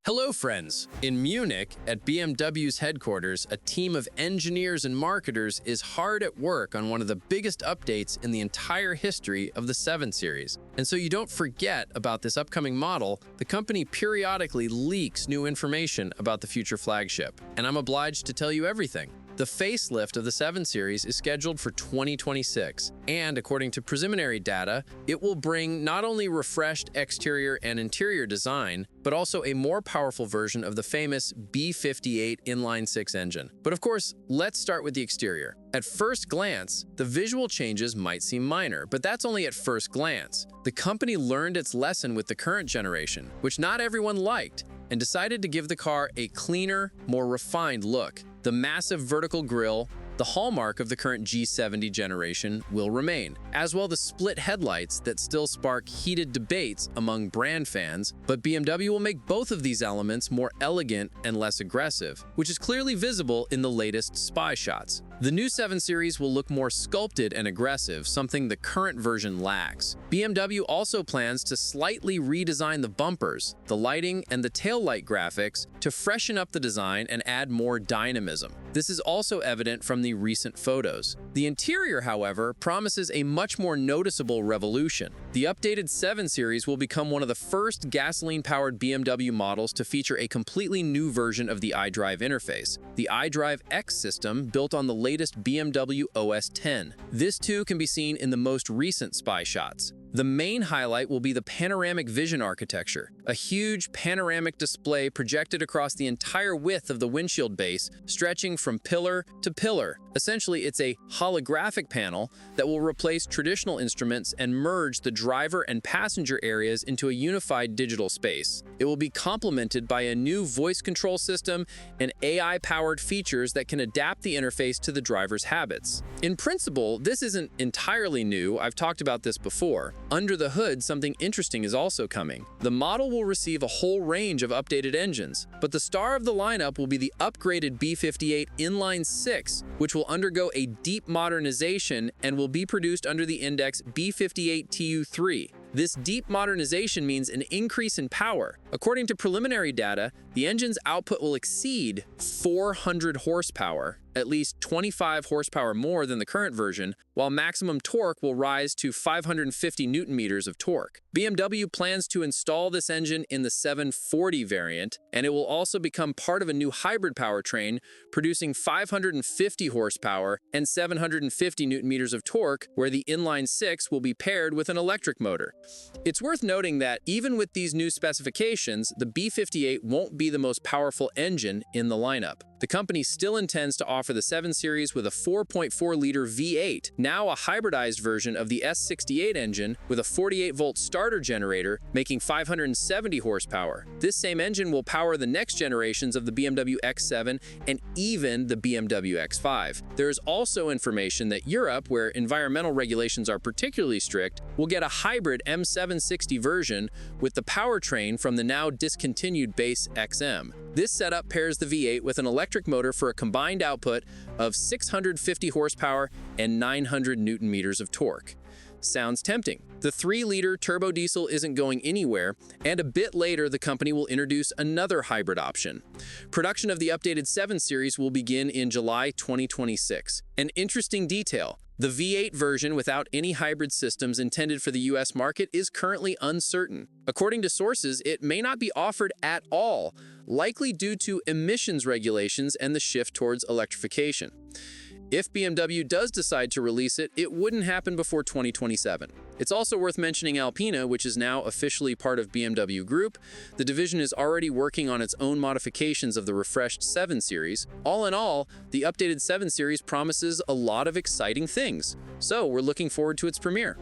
Hello, friends. In Munich, at BMW's headquarters, a team of engineers and marketers is hard at work on one of the biggest updates in the entire history of the 7 Series. And so you don't forget about this upcoming model, the company periodically leaks new information about the future flagship. And I'm obliged to tell you everything. The facelift of the 7 Series is scheduled for 2026, and according to preliminary data, it will bring not only refreshed exterior and interior design, but also a more powerful version of the famous B58 inline-six engine. But of course, let's start with the exterior. At first glance, the visual changes might seem minor, but that's only at first glance. The company learned its lesson with the current generation, which not everyone liked, and decided to give the car a cleaner, more refined look. The massive vertical grille, the hallmark of the current G70 generation, will remain, as well the split headlights that still spark heated debates among brand fans, but BMW will make both of these elements more elegant and less aggressive, which is clearly visible in the latest spy shots. The new 7 Series will look more sculpted and aggressive, something the current version lacks. BMW also plans to slightly redesign the bumpers, the lighting, and the taillight graphics to freshen up the design and add more dynamism. This is also evident from the recent photos. The interior, however, promises a much more noticeable revolution. The updated 7 Series will become one of the first gasoline-powered BMW models to feature a completely new version of the iDrive interface, the iDrive X system built on the latest BMW OS X. This too can be seen in the most recent spy shots. The main highlight will be the panoramic vision architecture, a huge panoramic display projected across the entire width of the windshield base, stretching from pillar to pillar. Essentially, it's a holographic panel that will replace traditional instruments and merge the driver and passenger areas into a unified digital space. It will be complemented by a new voice control system and AI-powered features that can adapt the interface to the driver's habits. In principle, this isn't entirely new. I've talked about this before. Under the hood, something interesting is also coming. The model will receive a whole range of updated engines, but the star of the lineup will be the upgraded B58 inline-six, which will undergo a deep modernization and will be produced under the index B58TU3. This deep modernization means an increase in power. According to preliminary data, the engine's output will exceed 400 horsepower, at least 25 horsepower more than the current version, while maximum torque will rise to 550 newton-meters of torque. BMW plans to install this engine in the 740 variant, and it will also become part of a new hybrid powertrain, producing 550 horsepower and 750 newton-meters of torque, where the inline-six will be paired with an electric motor. It's worth noting that even with these new specifications, the B58 won't be the most powerful engine in the lineup. The company still intends to offer the 7 Series with a 4.4-liter V8, now a hybridized version of the S68 engine with a 48-volt starter generator, making 570 horsepower. This same engine will power the next generations of the BMW X7 and even the BMW X5. There is also information that Europe, where environmental regulations are particularly strict, will get a hybrid M760 version with the powertrain from the now discontinued base XM. This setup pairs the V8 with an electric motor for a combined output of 650 horsepower and 900 newton-meters of torque. Sounds tempting. The 3-liter turbo diesel isn't going anywhere, and a bit later the company will introduce another hybrid option. Production of the updated 7 Series will begin in July 2026. An interesting detail: the V8 version without any hybrid systems intended for the US market is currently uncertain. According to sources, it may not be offered at all, likely due to emissions regulations and the shift towards electrification. If BMW does decide to release it, it wouldn't happen before 2027. It's also worth mentioning Alpina, which is now officially part of BMW Group. The division is already working on its own modifications of the refreshed 7 Series. All in all, the updated 7 Series promises a lot of exciting things. So we're looking forward to its premiere.